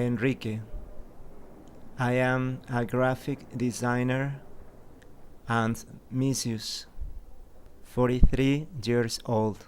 Enrique. I am a graphic designer and musician, 43 years old.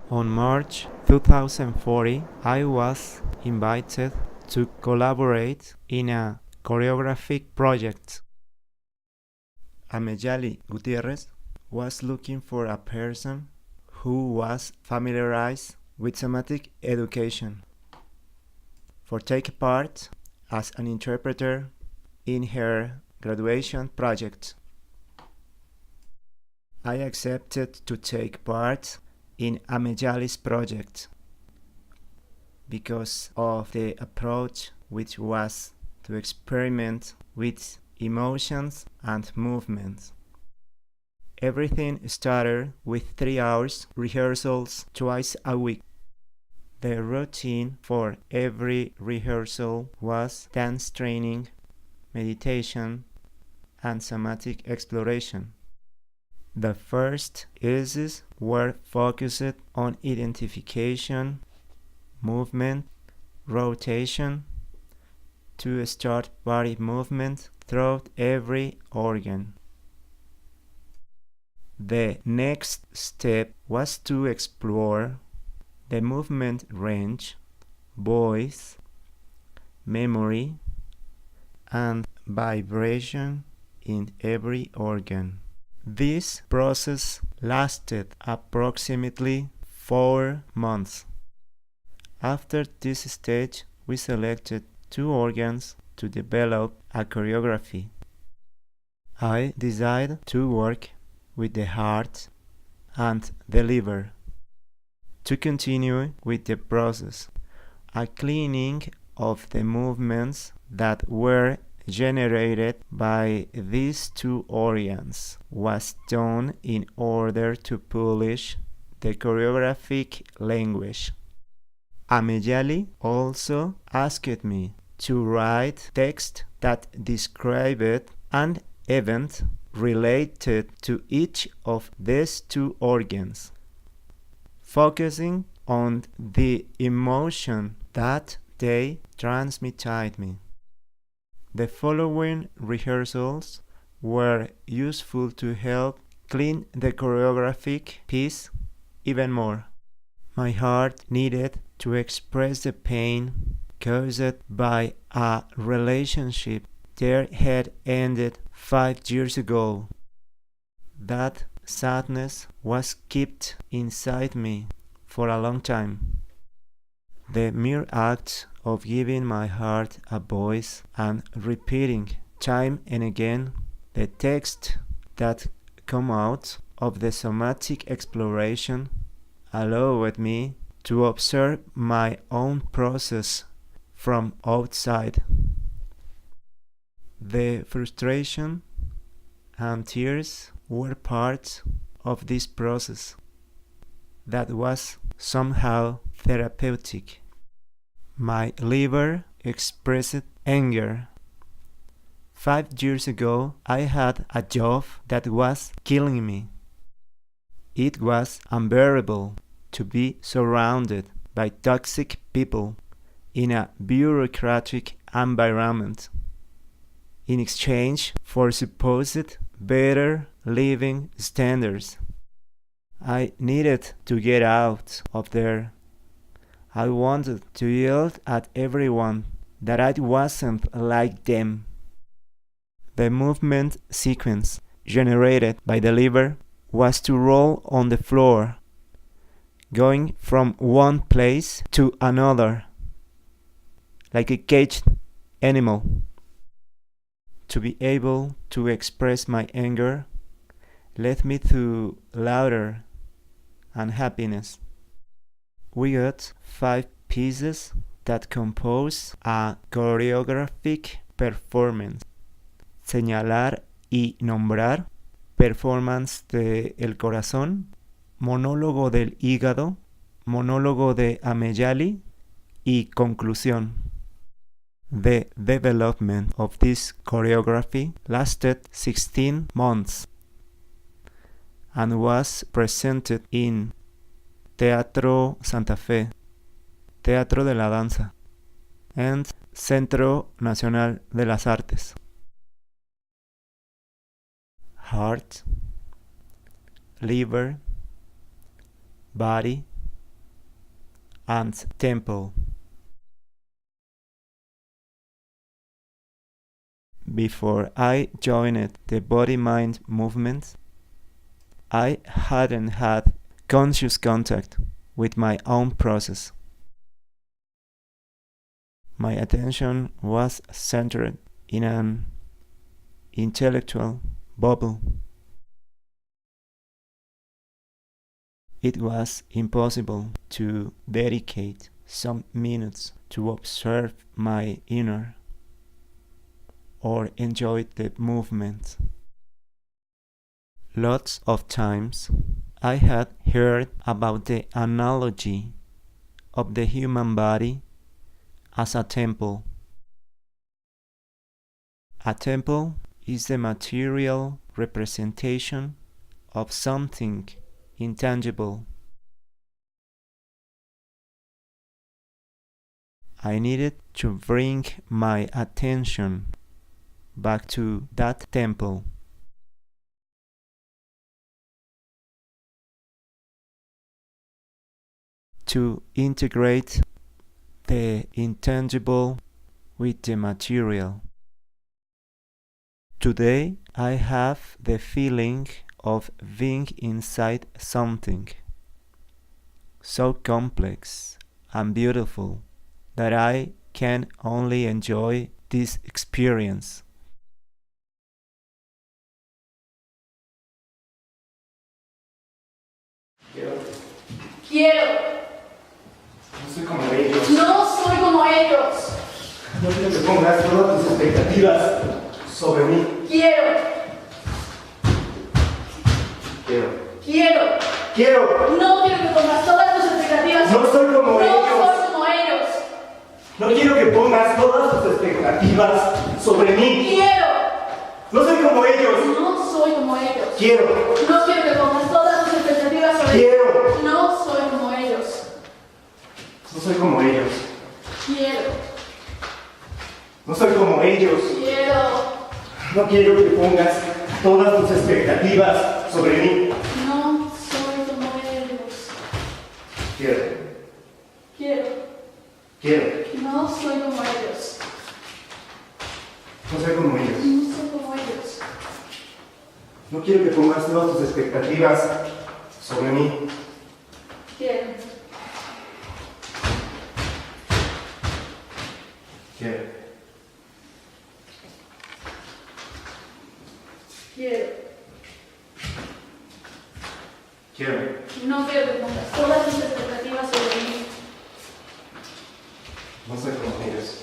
On March 2040, I was invited to collaborate in a choreographic project. Amejali Gutierrez was looking for a person who was familiarized with somatic education for take part as an interpreter in her graduation project. I accepted to take part in Amejali's project because of the approach, which was to experiment with emotions and movements. Everything started with 3 hours rehearsals twice a week. The routine for every rehearsal was dance training, meditation, and somatic exploration. The first uses were focused on identification, movement, rotation, to start body movement throughout every organ. The next step was to explore the movement range, voice, memory, and vibration in every organ. This process lasted approximately 4 months. After this stage, we selected 2 organs to develop a choreography. I decided to work with the heart and the liver. To continue with the process, a cleaning of the movements that were generated by these 2 organs was done in order to polish the choreographic language. Amejali also asked me to write text that described an event related to each of these 2 organs, focusing on the emotion that they transmitted me. The following rehearsals were useful to help clean the choreographic piece even more. My heart needed to express the pain caused by a relationship that had ended 5 years ago. That sadness was kept inside me for a long time. The mere act of giving my heart a voice and repeating time and again the text that come out of the somatic exploration allowed me to observe my own process from outside. The frustration and tears were part of this process that was somehow therapeutic. My liver expressed anger. 5 years ago, I had a job that was killing me. It was unbearable to be surrounded by toxic people in a bureaucratic environment in exchange for supposed better living standards. I needed to get out of there. I wanted to yell at everyone that I wasn't like them. The movement sequence generated by the liver was to roll on the floor, going from one place to another, like a caged animal. To be able to express my anger led me to laughter and happiness. We got 5 pieces that compose a choreographic performance. Señalar y nombrar, performance de El Corazón, monólogo del hígado, monólogo de Amejali y conclusión. The development of this choreography lasted 16 months and was presented in Teatro Santa Fe, Teatro de la Danza, and Centro Nacional de las Artes. Heart, liver, body, and temple. Before I joined the body-mind movement, I hadn't had conscious contact with my own process. My attention was centered in an intellectual bubble. It was impossible to dedicate some minutes to observe my inner or enjoy the movement. Lots of times I had heard about the analogy of the human body as a temple. A temple is the material representation of something intangible. I needed to bring my attention back to that temple. To integrate the intangible with the material. Today I have the feeling of being inside something so complex and beautiful that I can only enjoy this experience. Quiero. No soy como ellos. No soy como ellos. No quiero que pongas todas tus expectativas sobre mí. Quiero. Quiero. No quiero que pongas todas tus expectativas. No soy como ellos. No soy como ellos. No quiero que pongas todas tus expectativas sobre mí. Quiero. No soy como ellos. No soy como ellos. Quiero. No quiero que pongas todas tus expectativas sobre mí. Quiero. No soy como ellos. No soy como ellos. Quiero. No soy como ellos. Quiero. No quiero que pongas todas tus expectativas sobre mí. No soy como ellos. Quiero. No soy como ellos. No soy como ellos. No soy como ellos. No quiero que pongas todas tus expectativas sobre mí. Quiero. No quiero que pongas todas tus expectativas sobre mí. No soy como ellos.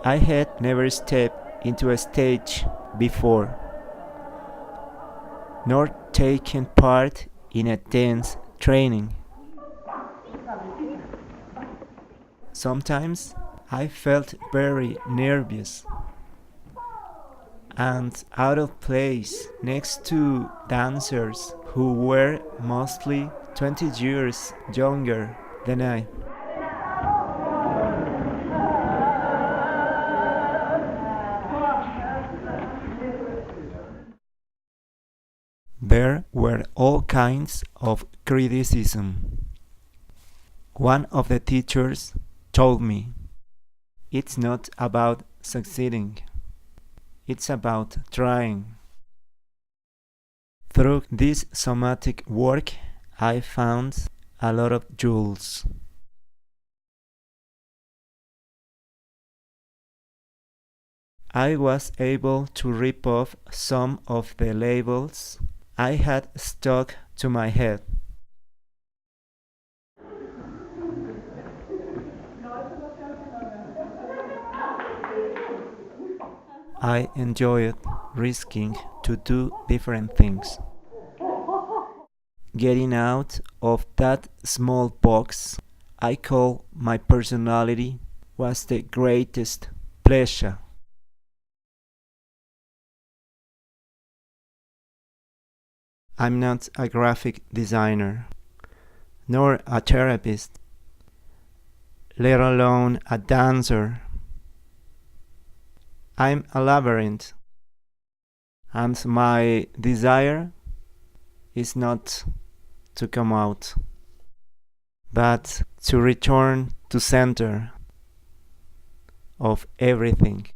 I had never stepped into a stage before, nor taken part in a dance training. Sometimes I felt very nervous and out of place next to dancers who were mostly 20 years younger than I. There were all kinds of criticism. One of the teachers told me, "It's not about succeeding. It's about trying. Through this somatic work, I found a lot of jewels. I was able to rip off some of the labels I had stuck to my head. I enjoyed risking to do different things. Getting out of that small box I call my personality was the greatest pleasure. I'm not a graphic designer, nor a therapist, let alone a dancer. I'm a labyrinth, and my desire is not to come out, but to return to center of everything.